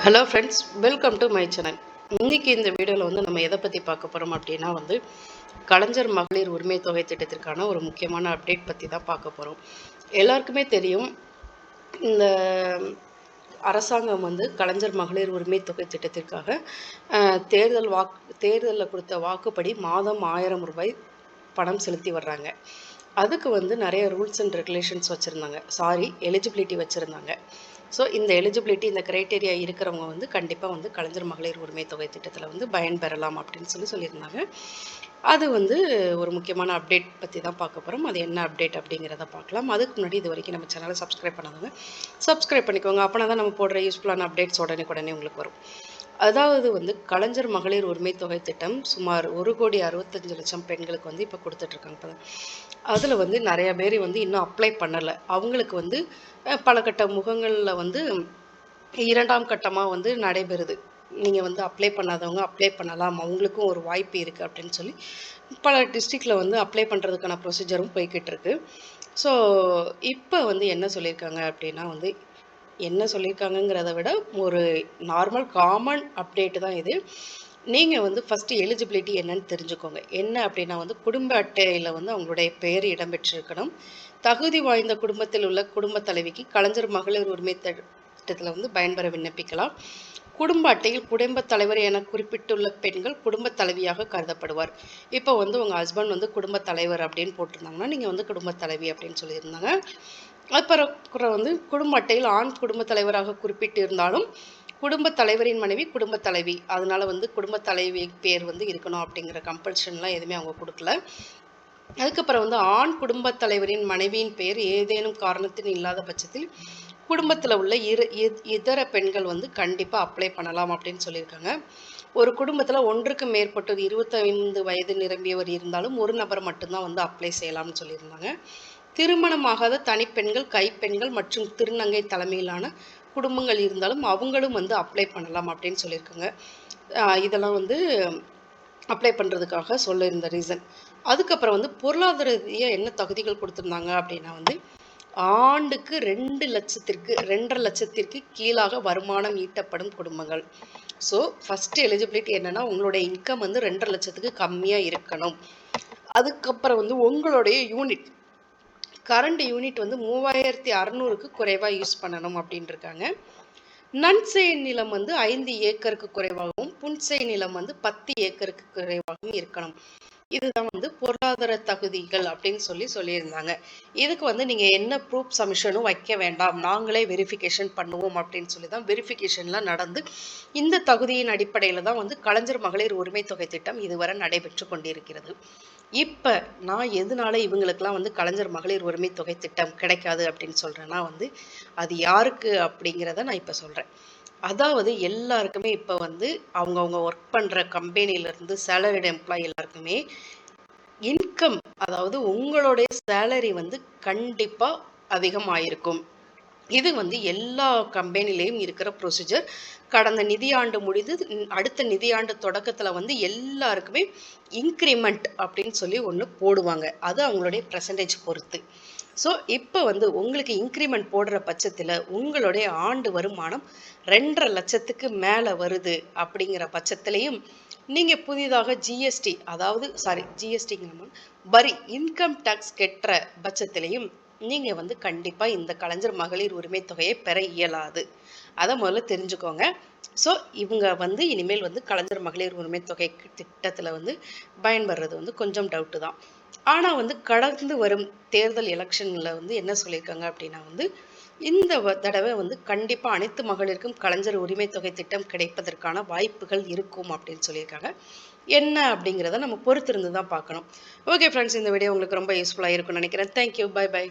Hello friends, welcome to my channel. இன்றைக்கி இந்த வீடியோவில் வந்து நம்ம எதை பற்றி பார்க்க போகிறோம் அப்படின்னா வந்து கலைஞர் மகளிர் உரிமை தொகை திட்டத்திற்கான ஒரு முக்கியமான அப்டேட் பற்றி தான் பார்க்க போகிறோம். எல்லாருக்குமே தெரியும், இந்த அரசாங்கம் வந்து கலைஞர் மகளிர் உரிமை தொகை திட்டத்திற்காக தேர்தலில் கொடுத்த வாக்குப்படி மாதம் 1000 ரூபாய் பணம் செலுத்தி வர்றாங்க. அதுக்கு வந்து நிறைய ரூல்ஸ் அண்ட் ரெகுலேஷன்ஸ் வச்சுருந்தாங்க, எலிஜிபிலிட்டி வச்சுருந்தாங்க. ஸோ இந்த எலிஜிபிலிட்டி, இந்த க்ரைட்டீரியா இருக்கிறவங்க வந்து கண்டிப்பாக வந்து கலைஞர் மகளிர் உரிமை தொகை திட்டத்தில் வந்து பயன்பெறலாம் அப்படின்னு சொல்லியிருந்தாங்க. அது வந்து ஒரு முக்கியமான அப்டேட் பற்றி தான் பார்க்க போகிறோம். அது என்ன அப்டேட் அப்படிங்கிறத பார்க்கலாம். அதுக்கு முன்னாடி இது வரைக்கும் நம்ம சேனலை சப்ஸ்கிரைப் பண்ணாதவங்க சப்ஸ்கிரைப் பண்ணிக்கோங்க. அப்போனா தான் நம்ம போடுற யூஸ்ஃபுல்லான அப்டேட்ஸ் உடனே உங்களுக்கு வரும். அதாவது வந்து கலைஞர் மகளிர் உரிமை தொகை திட்டம் சுமார் 1,65,00,000 பெண்களுக்கு வந்து இப்போ கொடுத்துட்ருக்காங்க. அதில் வந்து நிறைய பேர் வந்து இன்னும் அப்ளை பண்ணலை. அவங்களுக்கு வந்து பல கட்ட முகங்களில் வந்து 2ஆம் கட்டமாக வந்து நடைபெறுது. நீங்கள் வந்து அப்ளை பண்ணாதவங்க அப்ளை பண்ணலாம், அவங்களுக்கும் ஒரு வாய்ப்பு இருக்குது அப்படின்னு சொல்லி பல டிஸ்ட்ரிக்டில் வந்து அப்ளை பண்ணுறதுக்கான ப்ரொசீஜரும் போய்கிட்டு இருக்கு. ஸோ இப்போ வந்து என்ன சொல்லியிருக்காங்க அப்படின்னா வந்து, என்ன சொல்லியிருக்காங்கங்கிறத விட ஒரு நார்மல் காமன் அப்டேட்டு தான் இது. நீங்கள் வந்து ஃபஸ்ட்டு எலிஜிபிலிட்டி என்னன்னு தெரிஞ்சுக்கோங்க. என்ன அப்படின்னா வந்து குடும்ப அட்டையில் வந்து அவங்களுடைய பெயர் இடம்பெற்றிருக்கணும். தகுதி வாய்ந்த குடும்பத்தில் உள்ள குடும்ப தலைவிக்கு கலைஞர் மகளிர் உரிமை திட்டத்தில் வந்து பயன்பெற விண்ணப்பிக்கலாம். குடும்ப அட்டையில் குடும்ப தலைவர் என குறிப்பிட்டுள்ள பெண்கள் குடும்ப தலைவியாக கருதப்படுவார். இப்போ வந்து உங்கள் ஹஸ்பண்ட் வந்து குடும்ப தலைவர் அப்படின்னு போட்டிருந்தாங்கன்னா நீங்கள் வந்து குடும்ப தலைவி அப்படின்னு சொல்லியிருந்தாங்க. அப்புறம் வந்து குடும்ப அட்டையில் ஆண் குடும்ப தலைவராக குறிப்பிட்டு இருந்தாலும் குடும்ப தலைவரின் மனைவி குடும்ப தலைவி, அதனால வந்து குடும்ப தலைவி பேர் வந்து இருக்கணும் அப்படிங்கிற கம்பல்ஷன்லாம் எதுவுமே அவங்க கொடுக்கல. அதுக்கப்புறம் வந்து ஆண் குடும்ப தலைவரின் மனைவியின் பெயர் ஏதேனும் காரணத்தின் இல்லாத பட்சத்தில் குடும்பத்தில் உள்ள இதர பெண்கள் வந்து கண்டிப்பாக அப்ளை பண்ணலாம் அப்படின்னு சொல்லியிருக்காங்க. ஒரு குடும்பத்தில் ஒன்றுக்கு மேற்பட்டது 25 வயது நிரம்பியவர் இருந்தாலும் ஒரு நபர் மட்டும்தான் வந்து அப்ளை செய்யலாம்னு சொல்லியிருந்தாங்க. திருமணமாகாத தனிப்பெண்கள், கைப்பெண்கள் மற்றும் திருநங்கை தலைமையிலான குடும்பங்கள் இருந்தாலும் அவங்களும் வந்து அப்ளை பண்ணலாம் அப்படின்னு சொல்லியிருக்காங்க. இதெல்லாம் வந்து அப்ளை பண்ணுறதுக்காக சொல்லியிருந்த ரீசன். அதுக்கப்புறம் வந்து பொருளாதார ரீதியாக என்ன தகுதிகள் கொடுத்துருந்தாங்க அப்படின்னா வந்து ஆண்டுக்கு 2,00,000 லட்சத்திற்கு கீழாக வருமானம் ஈட்டப்படும் குடும்பங்கள். ஸோ ஃபஸ்ட்டு எலிஜிபிலிட்டி என்னென்னா உங்களுடைய இன்கம் வந்து 2,50,000 லட்சத்துக்கு கம்மியாக இருக்கணும். அதுக்கப்புறம் வந்து உங்களுடைய கரண்ட் யூனிட் வந்து 3,600க்கு குறைவாக யூஸ் பண்ணணும் அப்படின்னு இருக்காங்க. நன்செய் நிலம் வந்து 5 ஏக்கருக்கு குறைவாகவும் புன்செய் நிலம் வந்து 10 ஏக்கருக்கு குறைவாகவும் இருக்கணும். இதுதான் வந்து பொருளாதார தகுதிகள் அப்படின்னு சொல்லியிருந்தாங்க. இதுக்கு வந்து நீங்கள் என்ன ப்ரூஃப் சப்மிஷனும் வைக்க வேண்டாம், நாங்களே வெரிஃபிகேஷன் பண்ணுவோம் அப்படின்னு சொல்லி தான் வெரிஃபிகேஷன்லாம் நடந்து இந்த தகுதியின் அடிப்படையில் தான் வந்து கலைஞர் மகளிர் உரிமை தொகை திட்டம் இதுவரை நடைபெற்று கொண்டிருக்கிறது. இப்போ நான் எதனால இவங்களுக்கெல்லாம் வந்து கலைஞர் மகளிர் உரிமை தொகை திட்டம் கிடைக்காது அப்படின்னு சொல்கிறேன்னா வந்து அது யாருக்கு அப்படிங்கிறத நான் இப்போ சொல்கிறேன். அதாவது எல்லாருக்குமே இப்போ வந்து அவங்கவுங்க ஒர்க் பண்ணுற கம்பெனிலேருந்து சேலரிடு எம்ப்ளாயி எல்லாருக்குமே இன்கம், அதாவது உங்களுடைய சேலரி வந்து கண்டிப்பாக அதிகமாயிருக்கும். இது வந்து எல்லா கம்பெனிலையும் இருக்கிற ப்ரொசீஜர். கடந்த நிதியாண்டு முடிந்து அடுத்த நிதியாண்டு தொடக்கத்தில் வந்து எல்லாருக்குமே இன்க்ரிமெண்ட் அப்படின்னு சொல்லி ஒன்று போடுவாங்க. அது அவங்களுடைய பெர்சன்டேஜ் பொறுத்து. ஸோ இப்போ வந்து உங்களுக்கு இன்க்ரிமெண்ட் போடுற பட்சத்தில் உங்களுடைய ஆண்டு வருமானம் 2,50,000 லட்சத்துக்கு மேலே வருது அப்படிங்கிற பட்சத்துலேயும் நீங்கள் புதிதாக ஜிஎஸ்டி, அதாவது ஜிஎஸ்டிங்கிற வரி, இன்கம் டேக்ஸ் கெட்டுற பட்சத்திலையும் நீங்கள் வந்து கண்டிப்பாக இந்த கலைஞர் மகளிர் உரிமை தொகையை பெற இயலாது. அதை முதல்ல தெரிஞ்சுக்கோங்க. ஸோ இவங்க வந்து இனிமேல் வந்து கலைஞர் மகளிர் உரிமை தொகை திட்டத்தில் வந்து பயன்படுறது வந்து கொஞ்சம் டவுட்டு தான். ஆனால் வந்து கடந்து வரும் தேர்தல் எலெக்ஷனில் வந்து என்ன சொல்லியிருக்காங்க அப்படின்னா வந்து இந்த தடவை வந்து கண்டிப்பாக அனைத்து மகளிருக்கும் கலைஞர் உரிமை தொகை திட்டம் கிடைப்பதற்கான வாய்ப்புகள் இருக்கும் அப்படின்னு சொல்லியிருக்காங்க. என்ன அப்படிங்கிறத நம்ம பொறுத்திருந்து தான் பார்க்கணும். ஓகே ஃப்ரெண்ட்ஸ், இந்த வீடியோ உங்களுக்கு ரொம்ப யூஸ்ஃபுல்லாக இருக்கும்னு நினைக்கிறேன். Thank you, bye by.